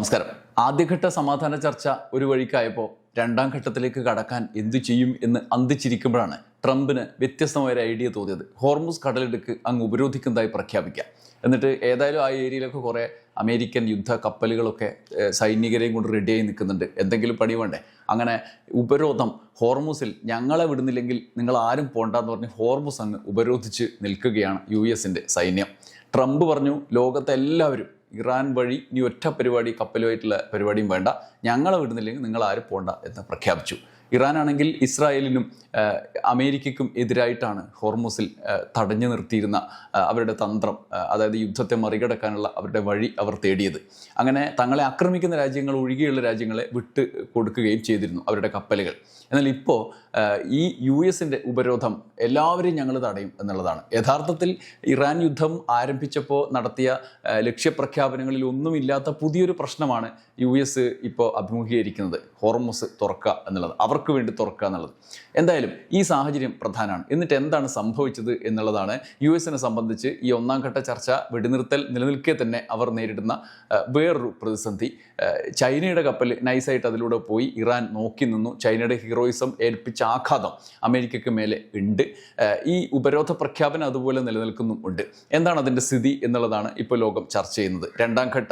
നമസ്കാരം. ആദ്യഘട്ട സമാധാന ചർച്ച ഒരു വഴിക്കായപ്പോൾ രണ്ടാം ഘട്ടത്തിലേക്ക് കടക്കാൻ എന്തു ചെയ്യും എന്ന് അന്തിച്ചിരിക്കുമ്പോഴാണ് ട്രംപിന് വ്യത്യസ്തമായ ഒരു ഐഡിയ തോന്നിയത്. ഹോർമുസ് കടലിടുക്ക് അങ്ങ് ഉപരോധിക്കുന്നതായി പ്രഖ്യാപിക്കാം. എന്നിട്ട് ഏതായാലും ആ ഏരിയയിലൊക്കെ കുറേ അമേരിക്കൻ യുദ്ധ കപ്പലുകളൊക്കെ സൈനികരെയും കൊണ്ട് റെഡിയായി നിൽക്കുന്നുണ്ട്. എന്തെങ്കിലും പണി വേണ്ടേ? അങ്ങനെ ഉപരോധം ഹോർമുസിൽ ഞങ്ങളെ വിടുന്നില്ലെങ്കിൽ നിങ്ങൾ ആരും പോണ്ടെന്ന് പറഞ്ഞ് ഹോർമുസ് അങ്ങ് ഉപരോധിച്ച് നിൽക്കുകയാണ് US-ൻ്റെ സൈന്യം. ട്രംപ് പറഞ്ഞു, ലോകത്തെ എല്ലാവരും ഇറാൻ വഴി ഇനി ഒറ്റ പരിപാടി കപ്പലുമായിട്ടുള്ള പരിപാടിയും വേണ്ട, ഞങ്ങളെ വിടുന്നില്ലെങ്കിൽ നിങ്ങൾ ആരും പോണ്ട എന്ന് പ്രഖ്യാപിച്ചു. ഇറാനാണെങ്കിൽ ഇസ്രായേലിനും അമേരിക്കയ്ക്കും എതിരായിട്ടാണ് ഹോർമുസിൽ തടഞ്ഞു നിർത്തിയിരുന്ന അവരുടെ തന്ത്രം, അതായത് യുദ്ധത്തെ മറികടക്കാനുള്ള അവരുടെ വഴി അവർ തേടിയത്. അങ്ങനെ തങ്ങളെ ആക്രമിക്കുന്ന രാജ്യങ്ങൾ ഒഴികെയുള്ള രാജ്യങ്ങളെ വിട്ട് കൊടുക്കുകയും ചെയ്തിരുന്നു അവരുടെ കപ്പലുകൾ. എന്നാൽ ഇപ്പോൾ ഈ US-ൻ്റെ ഉപരോധം എല്ലാവരെയും ഞങ്ങൾ തടയും എന്നുള്ളതാണ്. യഥാർത്ഥത്തിൽ ഇറാൻ യുദ്ധം ആരംഭിച്ചപ്പോൾ നടത്തിയ ലക്ഷ്യപ്രഖ്യാപനങ്ങളിൽ ഒന്നുമില്ലാത്ത പുതിയൊരു പ്രശ്നമാണ് US ഇപ്പോൾ അഭിമുഖീകരിക്കുന്നത്. ഹോർമുസ് തുറക്കുക എന്നുള്ളത്, അവർക്ക് വേണ്ടി തുറക്കുക എന്നുള്ളത്. എന്തായാലും ഈ സാഹചര്യം പ്രധാനമാണ്. എന്നിട്ട് എന്താണ് സംഭവിച്ചത് എന്നുള്ളതാണ് US-നെ സംബന്ധിച്ച് ഈ ഒന്നാം ഘട്ട ചർച്ച വെടിനിർത്തൽ നിലനിൽക്കെ തന്നെ അവർ നേരിടുന്ന വേറൊരു പ്രതിസന്ധി. ചൈനയുടെ കപ്പൽ നൈസായിട്ട് അതിലൂടെ പോയി ഇറാൻ നോക്കി നിന്നു. ചൈനയുടെ ഹീറോയിസം ഏൽപ്പിച്ച ആഘാതം അമേരിക്കയ്ക്ക് മേലെ ഉണ്ട്. ഈ ഉപരോധ പ്രഖ്യാപനം അതുപോലെ നിലനിൽക്കുന്നുമുണ്ട്. എന്താണ് അതിൻ്റെ സ്ഥിതി എന്നുള്ളതാണ് ഇപ്പോൾ ലോകം ചർച്ച ചെയ്യുന്നത്. രണ്ടാം ഘട്ട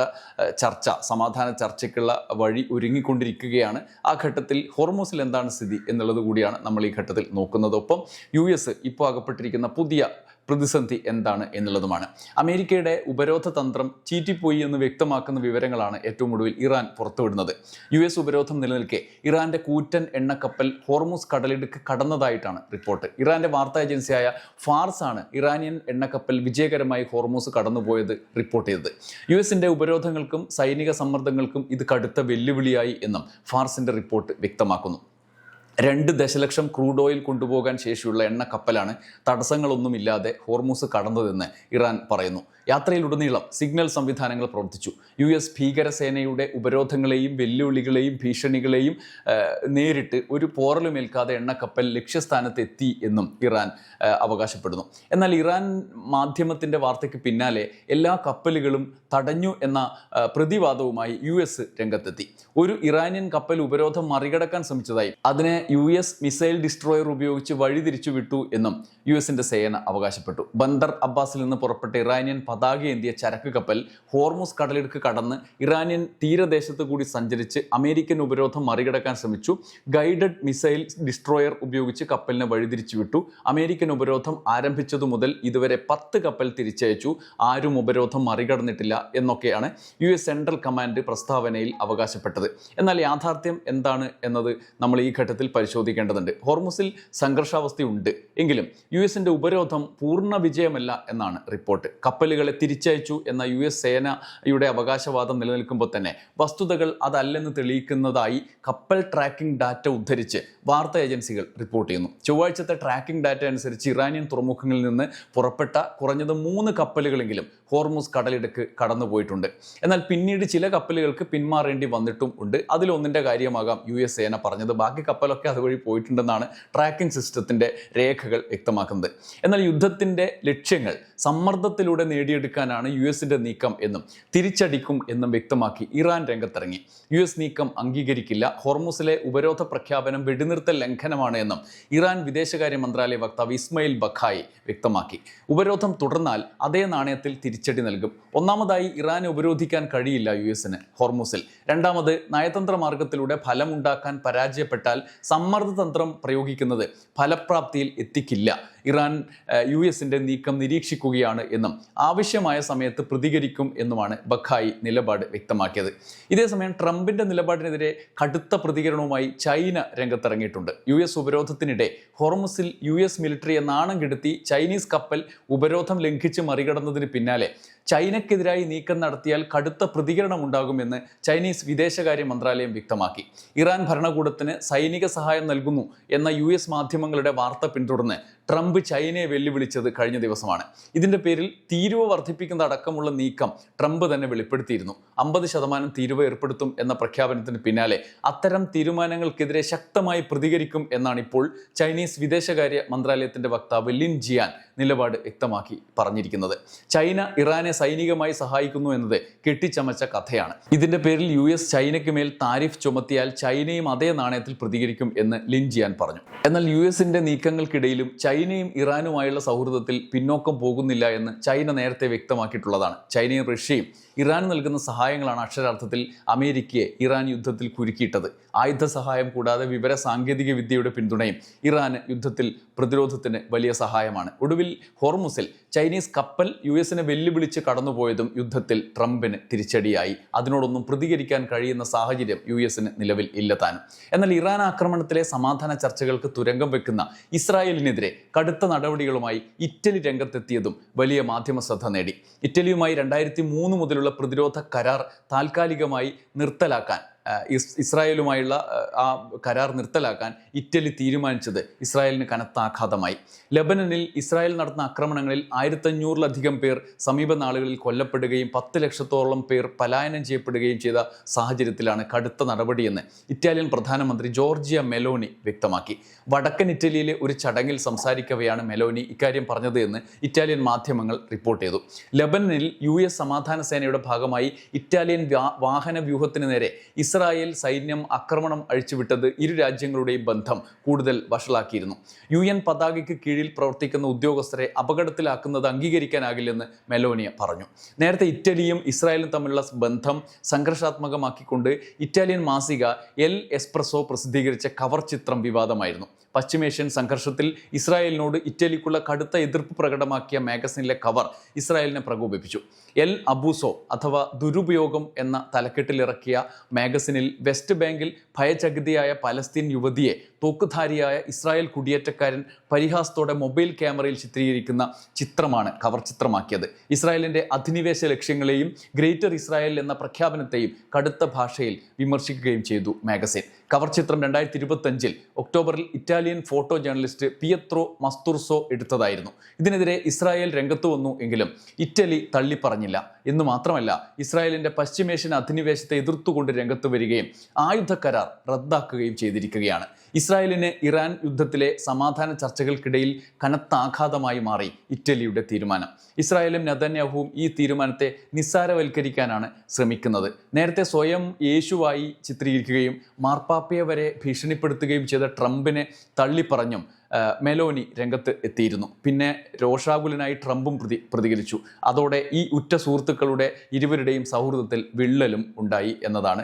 ചർച്ച, സമാധാന ചർച്ചയ്ക്കുള്ള വഴി ഒരുങ്ങിക്കൊണ്ടിരിക്കുകയാണ്. ആ ഘട്ടത്തിൽ ഹോർമുസിൽ എന്താണ് സ്ഥിതി എന്നുള്ളത് കൂടിയാണ് നമ്മൾ ഈ ഘട്ടത്തിൽ നോക്കുന്നത്. ഒപ്പം US ഇപ്പോൾ അകപ്പെട്ടിരിക്കുന്ന പുതിയ പ്രതിസന്ധി എന്താണ് എന്നുള്ളതുമാണ്. അമേരിക്കയുടെ ഉപരോധ തന്ത്രം ചീറ്റിപ്പോയി എന്ന് വ്യക്തമാക്കുന്ന വിവരങ്ങളാണ് ഏറ്റവും ഒടുവിൽ ഇറാൻ പുറത്തുവിടുന്നത്. US ഉപരോധം നിലനിൽക്കെ ഇറാന്റെ കൂറ്റൻ എണ്ണക്കപ്പൽ ഹോർമുസ് കടലിടുക്ക് കടന്നതായിട്ടാണ് റിപ്പോർട്ട്. ഇറാന്റെ വാർത്താ ഏജൻസിയായ ഫാർസ് ആണ് ഇറാനിയൻ എണ്ണക്കപ്പൽ വിജയകരമായി ഹോർമുസ് കടന്നുപോയത് റിപ്പോർട്ട് ചെയ്തത്. US-ൻ്റെ ഉപരോധങ്ങൾക്കും സൈനിക സമ്മർദ്ദങ്ങൾക്കും ഇത് കടുത്ത വെല്ലുവിളിയായി എന്നും ഫാർസിന്റെ റിപ്പോർട്ട് വ്യക്തമാക്കുന്നു. 2 ദശലക്ഷം ക്രൂഡ് ഓയിൽ കൊണ്ടുപോകാൻ ശേഷിയുള്ള എണ്ണക്കപ്പലാണ് തടസ്സങ്ങളൊന്നുമില്ലാതെ ഹോർമുസ് കടന്നതെന്ന് ഇറാൻ പറയുന്നു. യാത്രയിലുടനീളം സിഗ്നൽ സംവിധാനങ്ങൾ പ്രവർത്തിച്ചു. US ഭീകരസേനയുടെ ഉപരോധങ്ങളെയും വെല്ലുവിളികളെയും ഭീഷണികളെയും നേരിട്ട് ഒരു പോറലുമേൽക്കാതെ എണ്ണക്കപ്പൽ ലക്ഷ്യസ്ഥാനത്ത് എത്തി എന്നും ഇറാൻ അവകാശപ്പെടുന്നു. എന്നാൽ ഇറാൻ മാധ്യമത്തിൻ്റെ വാർത്തയ്ക്ക് പിന്നാലെ എല്ലാ കപ്പലുകളും തടഞ്ഞു എന്ന പ്രതിവാദവുമായി US രംഗത്തെത്തി. ഒരു ഇറാനിയൻ കപ്പൽ ഉപരോധം മറികടക്കാൻ ശ്രമിച്ചതായി അതിനെ US മിസൈൽ ഡിസ്ട്രോയർ ഉപയോഗിച്ച് വഴിതിരിച്ചു വിട്ടു എന്നും US-ൻ്റെ സേന അവകാശപ്പെട്ടു. ബന്ദർ അബ്ബാസിൽ നിന്ന് പുറപ്പെട്ട ഇറാനിയൻ പതാകയേന്തിയ ചരക്ക് കപ്പൽ ഹോർമുസ് കടലിടുക്ക് കടന്ന് ഇറാനിയൻ തീരദേശത്ത് കൂടി സഞ്ചരിച്ച് അമേരിക്കൻ ഉപരോധം മറികടക്കാൻ ശ്രമിച്ചു. ഗൈഡഡ് മിസൈൽ ഡിസ്ട്രോയർ ഉപയോഗിച്ച് കപ്പലിനെ വഴിതിരിച്ചു വിട്ടു. അമേരിക്കൻ ഉപരോധം ആരംഭിച്ചതു മുതൽ ഇതുവരെ 10 കപ്പൽ തിരിച്ചയച്ചു. ആരും ഉപരോധം മറികടന്നിട്ടില്ല എന്നൊക്കെയാണ് US സെൻട്രൽ കമാൻഡ് പ്രസ്താവനയിൽ അവകാശപ്പെട്ടത്. എന്നാൽ യാഥാർത്ഥ്യം എന്താണ് എന്നത് നമ്മൾ ഈ ഘട്ടത്തിൽ പരിശോധിക്കേണ്ടതുണ്ട്. ഹോർമുസിൽ സംഘർഷാവസ്ഥയുണ്ട് എങ്കിലും US-ൻ്റെ ഉപരോധം പൂർണ്ണ വിജയമല്ല എന്നാണ് റിപ്പോർട്ട്. കപ്പലുകളെ തിരിച്ചയച്ചു എന്ന US സേനയുടെ അവകാശവാദം നിലനിൽക്കുമ്പോൾ തന്നെ വസ്തുതകൾ അതല്ലെന്ന് തെളിയിക്കുന്നതായി കപ്പൽ ട്രാക്കിംഗ് ഡാറ്റ ഉദ്ധരിച്ച് വാർത്താ ഏജൻസികൾ റിപ്പോർട്ട് ചെയ്യുന്നു. ചൊവ്വാഴ്ചത്തെ ട്രാക്കിംഗ് ഡാറ്റ അനുസരിച്ച് ഇറാനിയൻ തുറമുഖങ്ങളിൽ നിന്ന് പുറപ്പെട്ട കുറഞ്ഞത് 3 കപ്പലുകളെങ്കിലും ഹോർമുസ് കടലിടുക്ക് കടന്നുപോയിട്ടുണ്ട്. എന്നാൽ പിന്നീട് ചില കപ്പലുകൾക്ക് പിന്മാറേണ്ടി വന്നിട്ടും ഉണ്ട്. അതിലൊന്നിൻ്റെ കാര്യമാകാം US സേന പറഞ്ഞത്. ബാക്കി കപ്പലൊക്കെ അതുവഴി പോയിട്ടുണ്ടെന്നാണ് ട്രാക്കിംഗ് സിസ്റ്റത്തിൻ്റെ രേഖകൾ വ്യക്തമാക്കുന്നത്. എന്നാൽ യുദ്ധത്തിൻ്റെ ലക്ഷ്യങ്ങൾ സമ്മർദ്ദത്തിലൂടെ നേടിയെടുക്കാനാണ് US-ൻ്റെ നീക്കം എന്നും തിരിച്ചടിക്കും എന്നും വ്യക്തമാക്കി ഇറാൻ രംഗത്തിറങ്ങി. US നീക്കം അംഗീകരിക്കില്ല, ഹോർമുസിലെ ഉപരോധ പ്രഖ്യാപനം വെടിനിർത്തൽ ലംഘനമാണ് എന്നും ഇറാൻ വിദേശകാര്യ മന്ത്രാലയ വക്താവ് ഇസ്മയിൽ ബഖായി വ്യക്തമാക്കി. ഉപരോധം തുടർന്നാൽ അതേ നാണയത്തിൽ തിരിച്ചടി നൽകും. ഒന്നാമതായി ഇറാനെ ഉപരോധിക്കാൻ കഴിയില്ല US-ന് ഹോർമുസിൽ. രണ്ടാമത്, നയതന്ത്ര മാർഗത്തിലൂടെ ഫലമുണ്ടാക്കാൻ പരാജയപ്പെട്ടാൽ സമ്മർദ്ദതന്ത്രം പ്രയോഗിക്കുന്നത് ഫലപ്രാപ്തിയിൽ എത്തിക്കില്ല. ഇറാൻ US-ൻ്റെ നീക്കം നിരീക്ഷിക്കുകയാണ് എന്നും ആവശ്യമായ സമയത്ത് പ്രതികരിക്കും എന്നുമാണ് ബഖായി നിലപാട് വ്യക്തമാക്കിയത്. ഇതേസമയം ട്രംപിൻ്റെ നിലപാടിനെതിരെ കടുത്ത പ്രതികരണവുമായി ചൈന രംഗത്തിറങ്ങിയിട്ടുണ്ട്. US ഉപരോധത്തിനിടെ ഹോർമുസിൽ US മിലിറ്ററിയെ നാണം കെടുത്തി ചൈനീസ് കപ്പൽ ഉപരോധം ലംഘിച്ച് മറികടന്നതിന് പിന്നാലെ ചൈനയ്ക്കെതിരായി നീക്കം നടത്തിയാൽ കടുത്ത പ്രതികരണമുണ്ടാകുമെന്ന് ചൈനീസ് വിദേശകാര്യ മന്ത്രാലയം വ്യക്തമാക്കി. ഇറാൻ ഭരണകൂടത്തിന് സൈനിക സഹായം നൽകുന്നു എന്ന US മാധ്യമങ്ങളുടെ വാർത്ത പിന്തുടർന്ന് ട്രംപ് ചൈനയെ വെല്ലുവിളിച്ചത് കഴിഞ്ഞ ദിവസമാണ്. ഇതിന്റെ പേരിൽ തീരുവ വർദ്ധിപ്പിക്കുന്ന അടക്കമുള്ള നീക്കം ട്രംപ് തന്നെ വെളിപ്പെടുത്തിയിരുന്നു. 50% തീരുവ ഏർപ്പെടുത്തും എന്ന പ്രഖ്യാപനത്തിന് പിന്നാലെ അത്തരം തീരുമാനങ്ങൾക്കെതിരെ ശക്തമായി പ്രതികരിക്കും എന്നാണ് ഇപ്പോൾ ചൈനീസ് വിദേശകാര്യ മന്ത്രാലയത്തിന്റെ വക്താവ് ലിൻ ജിയാൻ നിലപാട് വ്യക്തമാക്കി പറഞ്ഞിരിക്കുന്നത്. ചൈന ഇറാനെ സൈനികമായി സഹായിക്കുന്നു എന്നത് കെട്ടിച്ചമച്ച കഥയാണ്. ഇതിന്റെ പേരിൽ US ചൈനയ്ക്ക് മേൽ താരിഫ് ചുമത്തിയാൽ ചൈനയും അതേ നാണയത്തിൽ പ്രതികരിക്കും എന്ന് ലിൻ ജിയാൻ പറഞ്ഞു. എന്നാൽ USന്റെ നീക്കങ്ങൾക്കിടയിലും ചൈനയും ഇറാനുമായുള്ള സൗഹൃദത്തിൽ പിന്നോക്കം പോകുന്നില്ല എന്ന് ചൈന നേരത്തെ വ്യക്തമാക്കിയിട്ടുള്ളതാണ്. ചൈനയും റഷ്യയും ഇറാൻ നൽകുന്ന സഹായങ്ങളാണ് അക്ഷരാർത്ഥത്തിൽ അമേരിക്കയെ ഇറാൻ യുദ്ധത്തിൽ കുരുക്കിയിട്ടത്. ആയുധ സഹായം കൂടാതെ വിവര സാങ്കേതിക വിദ്യയുടെ പിന്തുണയും ഇറാന് യുദ്ധത്തിൽ പ്രതിരോധത്തിന് വലിയ സഹായമാണ്. ഒടുവിൽ ഹോർമുസിൽ ചൈനീസ് കപ്പൽ USനെ വെല്ലുവിളിച്ച് കടന്നുപോയതും യുദ്ധത്തിൽ ട്രംപിന് തിരിച്ചടിയായി. അതിനോടൊന്നും പ്രതികരിക്കാൻ കഴിയുന്ന സാഹചര്യം USന് നിലവിൽ ഇല്ല താനും. എന്നാൽ ഇറാൻ ആക്രമണത്തിലെ സമാധാന ചർച്ചകൾക്ക് തുരങ്കം വെക്കുന്ന ഇസ്രായേലിനെതിരെ കടുത്ത നടപടികളുമായി ഇറ്റലി രംഗത്തെത്തിയതും വലിയ മാധ്യമ ശ്രദ്ധ നേടി. ഇറ്റലിയുമായി 2003 മുതലുള്ള പ്രതിരോധ കരാർ താൽക്കാലികമായി നിർത്തലാക്കാൻ ഇസ്രായേലുമായുള്ള ആ കരാർ നിർത്തലാക്കാൻ ഇറ്റലി തീരുമാനിച്ചത് ഇസ്രായേലിന് കനത്ത ആഘാതമായി. ലെബനനിൽ ഇസ്രായേൽ നടത്തുന്ന ആക്രമണങ്ങളിൽ 1500-ലധികം പേർ സമീപ നാളുകളിൽ കൊല്ലപ്പെടുകയും 10 ലക്ഷത്തോളം പേർ പലായനം ചെയ്യപ്പെടുകയും ചെയ്ത സാഹചര്യത്തിലാണ് കടുത്ത നടപടിയെന്ന് ഇറ്റാലിയൻ പ്രധാനമന്ത്രി ജോർജിയ മെലോനി വ്യക്തമാക്കി. വടക്കൻ ഇറ്റലിയിലെ ഒരു ചടങ്ങിൽ സംസാരിക്കവെയാണ് മെലോനി ഇക്കാര്യം പറഞ്ഞത് എന്ന് ഇറ്റാലിയൻ മാധ്യമങ്ങൾ റിപ്പോർട്ട് ചെയ്തു. ലെബനനിൽ US സമാധാന സേനയുടെ ഭാഗമായി ഇറ്റാലിയൻ വാഹന വ്യൂഹത്തിന് നേരെ ഇസ്രായേൽ സൈന്യം ആക്രമണം അഴിച്ചുവിട്ടത് ഇരു രാജ്യങ്ങളുടെയും ബന്ധം കൂടുതൽ വഷളാക്കിയിരുന്നു. UN പതാകയ്ക്ക് കീഴിൽ പ്രവർത്തിക്കുന്ന ഉദ്യോഗസ്ഥരെ അപകടത്തിലാക്കുന്നത് അംഗീകരിക്കാനാകില്ലെന്ന് മെലോനിയ പറഞ്ഞു. നേരത്തെ ഇറ്റലിയും ഇസ്രായേലും തമ്മിലുള്ള ബന്ധം സംഘർഷാത്മകമാക്കിക്കൊണ്ട് ഇറ്റാലിയൻ മാസിക എൽ എസ്പ്രസോ പ്രസിദ്ധീകരിച്ച കവർ ചിത്രം വിവാദമായിരുന്നു. പശ്ചിമേഷ്യൻ സംഘർഷത്തിൽ ഇസ്രായേലിനോട് ഇറ്റലിക്കുള്ള കടുത്ത എതിർപ്പ് പ്രകടമാക്കിയ മാഗസിനിലെ കവർ ഇസ്രായേലിനെ പ്രകോപിപ്പിച്ചു. എൽ അബൂസോ അഥവാ ദുരുപയോഗം എന്ന തലക്കെട്ടിലിറക്കിയ മാഗസിനിൽ വെസ്റ്റ് ബാങ്കിൽ ഭയചകിതയായ പലസ്തീൻ യുവതിയെ തോക്കുധാരിയായ ഇസ്രായേൽ കുടിയേറ്റക്കാരൻ പരിഹാസത്തോടെ മൊബൈൽ ക്യാമറയിൽ ചിത്രീകരിക്കുന്ന ചിത്രമാണ് കവർ ചിത്രമാക്കിയത്. ഇസ്രായേലിന്റെ അധിനിവേശ ലക്ഷ്യങ്ങളെയും ഗ്രേറ്റർ ഇസ്രായേൽ എന്ന പ്രഖ്യാപനത്തെയും കടുത്ത ഭാഷയിൽ വിമർശിക്കുകയും ചെയ്തു മാഗസിൻ. കവർ ചിത്രം 2025 ഒക്ടോബറിൽ ഇറ്റാലിയൻ ഫോട്ടോ ജേർണലിസ്റ്റ് പിയത്രോ മസ്തുർസോ എടുത്തതായിരുന്നു. ഇതിനെതിരെ ഇസ്രായേൽ രംഗത്ത് വന്നു എങ്കിലും ഇറ്റലി തള്ളിപ്പറഞ്ഞില്ല. എന്നു മാത്രമല്ല, ഇസ്രായേലിന്റെ പശ്ചിമേഷ്യൻ അധിനിവേശത്തെ എതിർത്തുകൊണ്ട് രംഗത്ത് വരികയും ആയുധ കരാർ റദ്ദാക്കുകയും ചെയ്തിരിക്കുകയാണ്. ഇസ്രായേലിന് ഇറാൻ യുദ്ധത്തിലെ സമാധാന ചർച്ചകൾക്കിടയിൽ കനത്ത ആഘാതമായി മാറി ഇറ്റലിയുടെ തീരുമാനം. ഇസ്രായേലും നെതന്യാഹുവും ഈ തീരുമാനത്തെ നിസ്സാരവൽക്കരിക്കാനാണ് ശ്രമിക്കുന്നത്. നേരത്തെ സ്വയം യേശുവായി ചിത്രീകരിക്കുകയും മാർപ്പാപ്പയെ വരെ ഭീഷണിപ്പെടുത്തുകയും ചെയ്ത ട്രംപിനെ തള്ളിപ്പറഞ്ഞും മെലോനി രംഗത്ത് എത്തിയിരുന്നു. പിന്നെ രോഷാകുലനായി ട്രംപും പ്രതികരിച്ചു. അതോടെ ഈ ഉറ്റ സുഹൃത്തുക്കളുടെ ഇരുവരുടെയും സൗഹൃദത്തിൽ വിള്ളലും ഉണ്ടായി എന്നതാണ്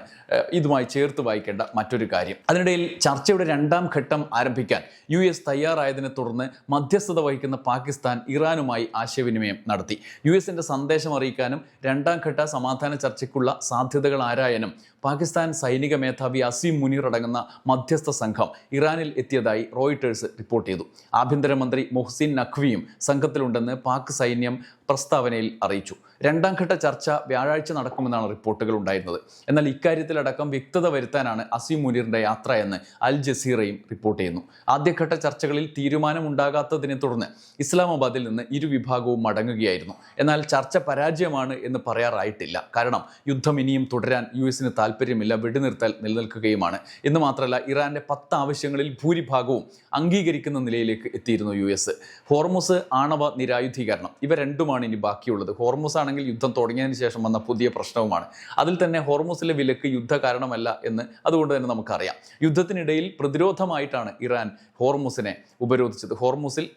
ഇതുമായി ചേർത്ത് വായിക്കേണ്ട മറ്റൊരു കാര്യം. അതിനിടയിൽ ചർച്ചയുടെ 2ാം ഘട്ടം ആരംഭിക്കാൻ US തയ്യാറായതിനെ തുടർന്ന് മധ്യസ്ഥത വഹിക്കുന്ന പാകിസ്ഥാൻ ഇറാനുമായി ആശയവിനിമയം നടത്തി. USന്റെ സന്ദേശം അറിയിക്കാനും 2ാം ഘട്ട സമാധാന ചർച്ചയ്ക്കുള്ള സാധ്യതകൾ ആരായാനും പാകിസ്ഥാൻ സൈനിക മേധാവി അസീം മുനീർ അടങ്ങുന്ന മധ്യസ്ഥ സംഘം ഇറാനിൽ എത്തിയതായി റോയിട്ടേഴ്സ് റിപ്പോർട്ട് ചെയ്തു. ആഭ്യന്തരമന്ത്രി മൊഹ്സിൻ നഖ്വിയും സംഘത്തിലുണ്ടെന്ന് പാക് സൈന്യം പ്രസ്താവനയിൽ അറിയിച്ചു. 2ാം ഘട്ട ചർച്ച വ്യാഴാഴ്ച നടക്കുമെന്നാണ് റിപ്പോർട്ടുകൾ ഉണ്ടായിരുന്നത്. എന്നാൽ ഇക്കാര്യത്തിലടക്കം വ്യക്തത വരുത്താനാണ് അസീം മുനീറിന്റെ യാത്ര എന്ന് അൽ ജസീറയും റിപ്പോർട്ട് ചെയ്യുന്നു. ആദ്യഘട്ട ചർച്ചകളിൽ തീരുമാനമുണ്ടാകാത്തതിനെ തുടർന്ന് ഇസ്ലാമാബാദിൽ നിന്ന് ഇരു വിഭാഗവും മടങ്ങുകയായിരുന്നു. എന്നാൽ ചർച്ച പരാജയമാണ് എന്ന് പറയാറായിട്ടില്ല. കാരണം യുദ്ധം ഇനിയും തുടരാൻ USന് താല്പര്യമില്ല, വെടിനിർത്തൽ നിലനിൽക്കുകയുമാണ്. എന്ന് മാത്രമല്ല, ഇറാന്റെ 10 ആവശ്യങ്ങളിൽ ഭൂരിഭാഗവും അംഗീകരിക്കുന്ന നിലയിലേക്ക് എത്തിയിരുന്നു US. ഹോർമുസ് ആണവ നിരായുധീകരണം, ഇവ രണ്ടുമാണ് ഇനി ബാക്കിയുള്ളത്. ഹോർമുസ് ആണെങ്കിൽ യുദ്ധം തുടങ്ങിയതിന് ശേഷം വന്ന പുതിയ പ്രശ്നവുമാണ്. അതിൽ തന്നെ ഹോർമുസിലെ വിലക്ക് യുദ്ധ കാരണമല്ല എന്ന് അതുകൊണ്ട് തന്നെ നമുക്കറിയാം. യുദ്ധത്തിനിടയിൽ പ്രതിരോധമായിട്ടാണ് ഇറാൻ ഹോർമുസിനെ ഉപരോധിച്ചത്. ഹോർമുസിൽ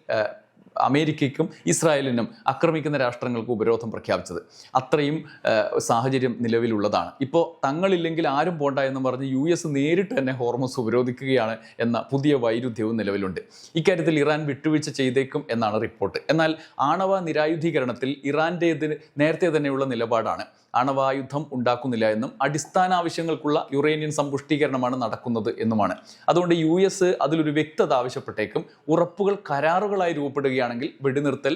അമേരിക്കയ്ക്കും ഇസ്രായേലിനും ആക്രമിക്കുന്ന രാഷ്ട്രങ്ങൾക്ക് ഉപരോധം പ്രഖ്യാപിച്ചത്. അത്രയും സാഹചര്യം നിലവിലുള്ളതാണ്. ഇപ്പോൾ തങ്ങളില്ലെങ്കിൽ ആരും പോണ്ട എന്ന് പറഞ്ഞ് US നേരിട്ട് തന്നെ ഹോർമുസ് ഉപരോധിക്കുകയാണ് എന്ന പുതിയ വൈരുദ്ധ്യവും നിലവിലുണ്ട്. ഇക്കാര്യത്തിൽ ഇറാൻ വിട്ടുവീഴ്ച ചെയ്തേക്കും എന്നാണ് റിപ്പോർട്ട്. എന്നാൽ ആണവ നിരായുധീകരണത്തിൽ ഇറാൻ്റേതിന് നേരത്തെ തന്നെയുള്ള നിലപാടാണ്. ആണവായുധം ഉണ്ടാക്കുന്നില്ല എന്നും അടിസ്ഥാന ആവശ്യങ്ങൾക്കുള്ള യുറേനിയൻ സമ്പുഷ്ടീകരണമാണ് നടക്കുന്നത് എന്നുമാണ്. അതുകൊണ്ട് US അതിലൊരു വ്യക്തത ആവശ്യപ്പെട്ടേക്കും. ഉറപ്പുകൾ കരാറുകളായി രൂപപ്പെടുകയാണ് കഴിയുകയാണെങ്കിൽ വെടിനിർത്തൽ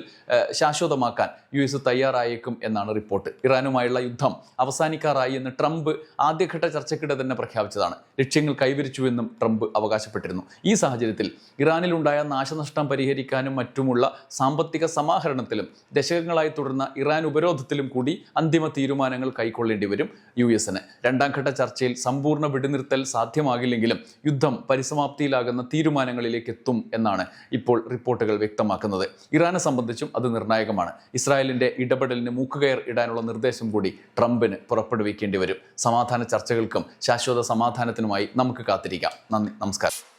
ശാശ്വതമാക്കാൻ US തയ്യാറായേക്കും എന്നാണ് റിപ്പോർട്ട്. ഇറാനുമായുള്ള യുദ്ധം അവസാനിക്കാറായി എന്ന് ട്രംപ് ആദ്യഘട്ട ചർച്ചയ്ക്കിടെ തന്നെ പ്രഖ്യാപിച്ചതാണ്. ലക്ഷ്യങ്ങൾ കൈവരിച്ചുവെന്നും ട്രംപ് അവകാശപ്പെട്ടിരുന്നു. ഈ സാഹചര്യത്തിൽ ഇറാനിലുണ്ടായ നാശനഷ്ടം പരിഹരിക്കാനും മറ്റുമുള്ള സാമ്പത്തിക സമാഹരണത്തിലും ദശകങ്ങളായി തുടർന്ന ഇറാൻ ഉപരോധത്തിലും കൂടി അന്തിമ തീരുമാനങ്ങൾ കൈക്കൊള്ളേണ്ടി വരും US-ന്. രണ്ടാം ഘട്ട ചർച്ചയിൽ സമ്പൂർണ്ണ വെടിനിർത്തൽ സാധ്യമാകില്ലെങ്കിലും യുദ്ധം പരിസമാപ്തിയിലാകുന്ന തീരുമാനങ്ങളിലേക്ക് എത്തും എന്നാണ് ഇപ്പോൾ റിപ്പോർട്ടുകൾ വ്യക്തമാക്കുന്നത്. ഇറാനെ സംബന്ധിച്ചും അത് നിർണായകമാണ്. ഇസ്രായേലിന്റെ ഇടപെടലിന് മൂക്കുകയർ ഇടാനുള്ള നിർദ്ദേശം കൂടി ട്രംപിന് പുറപ്പെടുവിക്കേണ്ടി വരും. സമാധാന ചർച്ചകൾക്കും ശാശ്വത സമാധാനത്തിനുമായി നമുക്ക് കാത്തിരിക്കാം. നന്ദി, നമസ്കാരം.